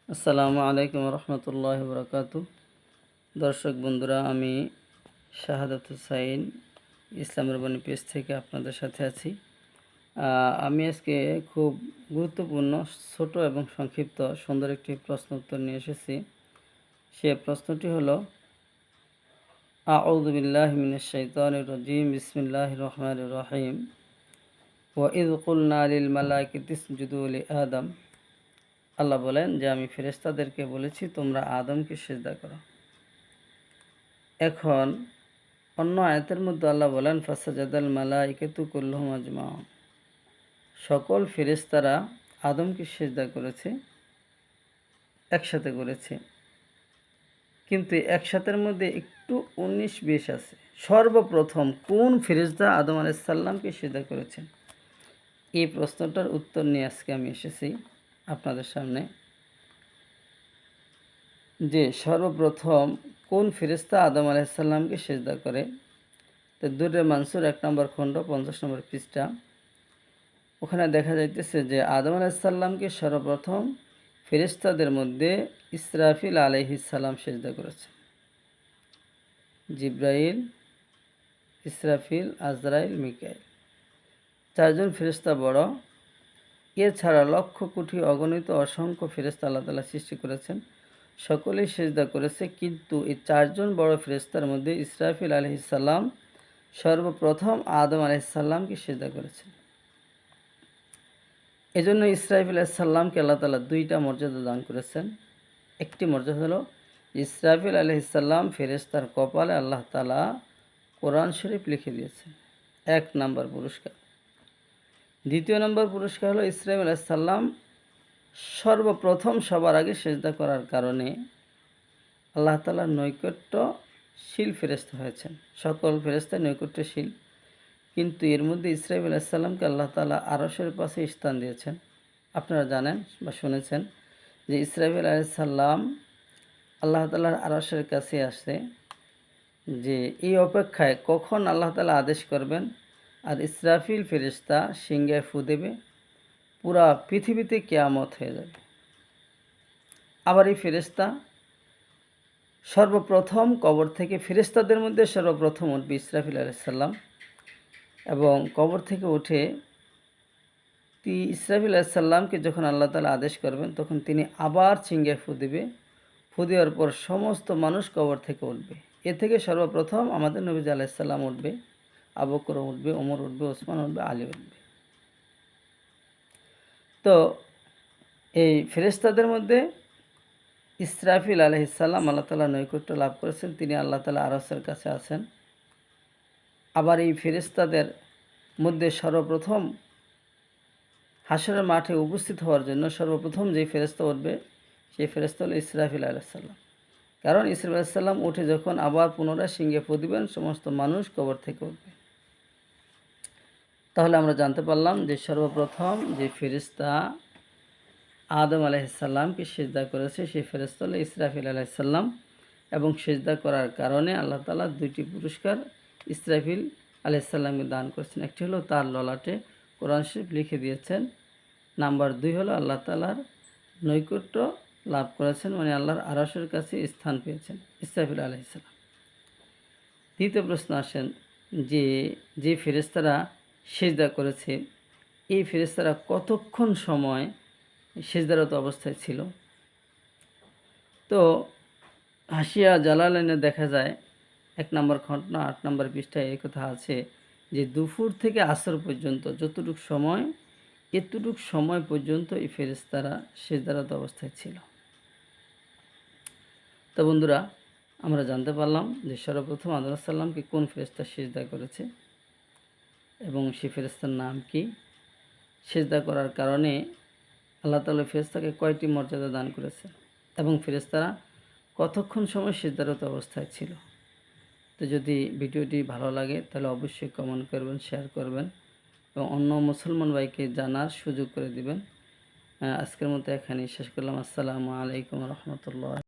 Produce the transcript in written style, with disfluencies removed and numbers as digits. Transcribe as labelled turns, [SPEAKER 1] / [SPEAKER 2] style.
[SPEAKER 1] আসসালামু আলাইকুম রহমতুল্লাহ বরকাতু। দর্শক বন্ধুরা, আমি শাহাদাত হুসাইন ইসলামের বাণী পেজ থেকে আপনাদের সাথে আছি। আমি আজকে খুব গুরুত্বপূর্ণ, ছোট এবং সংক্ষিপ্ত সুন্দর একটি প্রশ্ন উত্তর নিয়ে এসেছি। সে প্রশ্নটি হলো, আউযু বিল্লাহি মিনাশ শাইতানির রাজিম, বিসমিল্লাহির রহমানির রহিম, ওয়া ইয কুলনা লিল মালাইকাতি ইসজুদু লি আদম। আল্লাহ বলেন যে আমি ফেরেশতাদেরকে বলেছি তোমরা আদমকে সিজদা করো। এখন অন্য আয়াতের মধ্যে আল্লাহ বলেন ফাসাজাদাল মালাইকাতু কুল্লুহুম আজমাউন, সকল ফেরেশতারা আদমকে সিজদা করেছে, একসাথে করেছে। কিন্তু একসাথের মধ্যে একটু 19-20 আছে। সর্বপ্রথম কোন ফেরেশতা আদম আলাইহিস সালামকে সিজদা করেছেন? এই প্রশ্নটার উত্তর নিয়ে আজকে আমি এসেছি আপনাদের সামনে, যে সর্বপ্রথম কোন ফেরেশতা আদম আলাইহিস সালামকে সিজদা করে। তো দুররে মানসুর 1 নম্বর খণ্ড 50 নম্বর পৃষ্ঠা, ওখানে দেখা যাইতেছে যে আদম আলাইহিস সালামকে সর্বপ্রথম ফেরেশতাদের মধ্যে ইসরাফিল আলাইহিস সালাম সিজদা করেছে। জিব্রাইল, ইসরাফিল, আজরাইল, মিকাইল, 4 জন ফেরেশতা বড়। এছাড়া লক্ষ কোটি অগণিত অসংখ্য ফেরেশতা আল্লাহ তাআলা সৃষ্টি করেছেন, সকলেই সিজদা করেছে। কিন্তু এই 4 জন বড় ফেরেশতার মধ্যে ইসরাফিল আলাইহিস সালাম সর্বপ্রথম আদম আলাইহিস সালামকে সিজদা করেছেন। এজন্য ইসরাফিল আলাইহিস সালামকে আল্লাহ তাআলা 2টা মর্যাদা দান করেছেন। একটি মর্যাদা হলো ইসরাফিল আলাইহিস সালাম ফেরেশতার কপালে আল্লাহ তাআলা কোরআন শরীফ লিখে দিয়েছেন, 1 নম্বর পুরস্কার। দ্বিতীয় নম্বর পুরস্কার হলো ইসরাফিল আলাইহিস সালাম সর্বপ্রথম সবার আগে সিজদা করার কারণে আল্লাহ তাআলার নৈকট্যশীল ফেরেশতা হয়েছেন। সকল ফেরেশতা নৈকট্যশীল, কিন্তু এর মধ্যে ইসরাফিল আলাইহিস সালামকে আল্লাহ তাআলা আরশের পাশে স্থান দিয়েছেন। আপনারা জানেন বা শুনেছেন যে ইসরাফিল আলাইহিস সালাম আল্লাহ তাআলার আরশের কাছে আসে, যে এই অপেক্ষায় কখন আল্লাহ তাআলা আদেশ করবেন আর ইসরাফিল ফেরেশতা সিংহায় ফু দেবে, পুরা পৃথিবীতে কিয়ামত হয়ে যাবে। আবার এই ফেরেশতা সর্বপ্রথম কবর থেকে, ফেরেশতাদের মধ্যে সর্বপ্রথম উঠবে ইসরাফিল আলাইহিস সালাম, এবং কবর থেকে উঠে ইসরাফিল আলাইহিস সালামকে যখন আল্লাহ তাআলা আদেশ করবেন তখন তিনি আবার সিংহায় ফু দেবে। ফু দেওয়ার পর সমস্ত মানুষ কবর থেকে উঠবে। এ থেকে সর্বপ্রথম আমাদের নবী আলাইহিস সালাম উঠবে, আবু বকর উঠবে, ওমর উঠবে, ওসমান উঠবে, আলী উঠবে। তো এই ফেরেশতাদের মধ্যে ইসরাফিল আলাইহিস সালাম আল্লাহ তাআলা নৈকট্য লাভ করেছেন, তিনি আল্লাহ তাআলা আরশের কাছে আছেন। আবার এই ফেরেশতাদের মধ্যে সর্বপ্রথম হাশরের মাঠে উপস্থিত হওয়ার জন্য সর্বপ্রথম যে ফেরেশতা উঠবে সেই ফেরেশতা হলো ইসরাফিল আলাইহিস সালাম। কারণ ইসরাফিল আলাইহিস সালাম উঠে যখন আবার পুনরায় সিংহে ফু দিবেন, সমস্ত মানুষ কবর থেকে উঠবে। তাহলে আমরা জানতে পারলাম যে সর্বপ্রথম যে ফেরেশতা আদম আলাইহিস সালামকে সিজদা করেছে সেই ফেরেশতা হলো ইসরাফিল আলাইহিস সালাম, এবং সিজদা করার কারণে আল্লাহ তাআলা 2টি পুরস্কার ইসরাফিল আলাইহিস সালামকে দান করেছেন। একটি হলো তার ললাটে কোরআন শরীফ লিখে দিয়েছেন, নাম্বার 2 হলো আল্লাহ তাআলার নৈকট্য লাভ করেছেন, মানে আল্লাহর আরশের কাছে স্থান পেয়েছেন ইসরাফিল আলাইহিস সালাম। দ্বিতীয় প্রশ্ন আসেন যে ফেরেশতারা সিজদা করেছে, এই ফেরেশতারা কতক্ষণ সময় সিজদারত অবস্থায় ছিল? তো হাসিয়া জালালাইনে দেখা যায় 1 নম্বর খণ্ড 8 নম্বর পৃষ্ঠায় এই কথা আছে যে দুপুর থেকে আসর পর্যন্ত যতটুকু সময়, এতটুকু সময় পর্যন্ত এই ফেরেশতারা সিজদারত অবস্থায় ছিল। তো বন্ধুরা, আমরা জানতে পারলাম যে সর্বপ্রথম আদম আলাইহিস সালামকে কোন ফেরেশতা সিজদা করেছে এবং সেই ফেরেশতার নাম কি, সিজদা করার কারণে আল্লাহ তাআলা ফেরেশতাকে কয়টি মর্যাদা দান করেছে, এবং ফেরেশতারা কতক্ষণ সময় সিজদারত অবস্থায় ছিল। তো যদি ভিডিওটি ভালো লাগে তাহলে অবশ্যই কমেন্ট করবেন, শেয়ার করবেন এবং অন্য মুসলমান ভাইকে জানার সুযোগ করে দিবেন। আজকের মতো এখানেই শেষ করলাম। আসসালামু আলাইকুম রহমতুল্লাহ।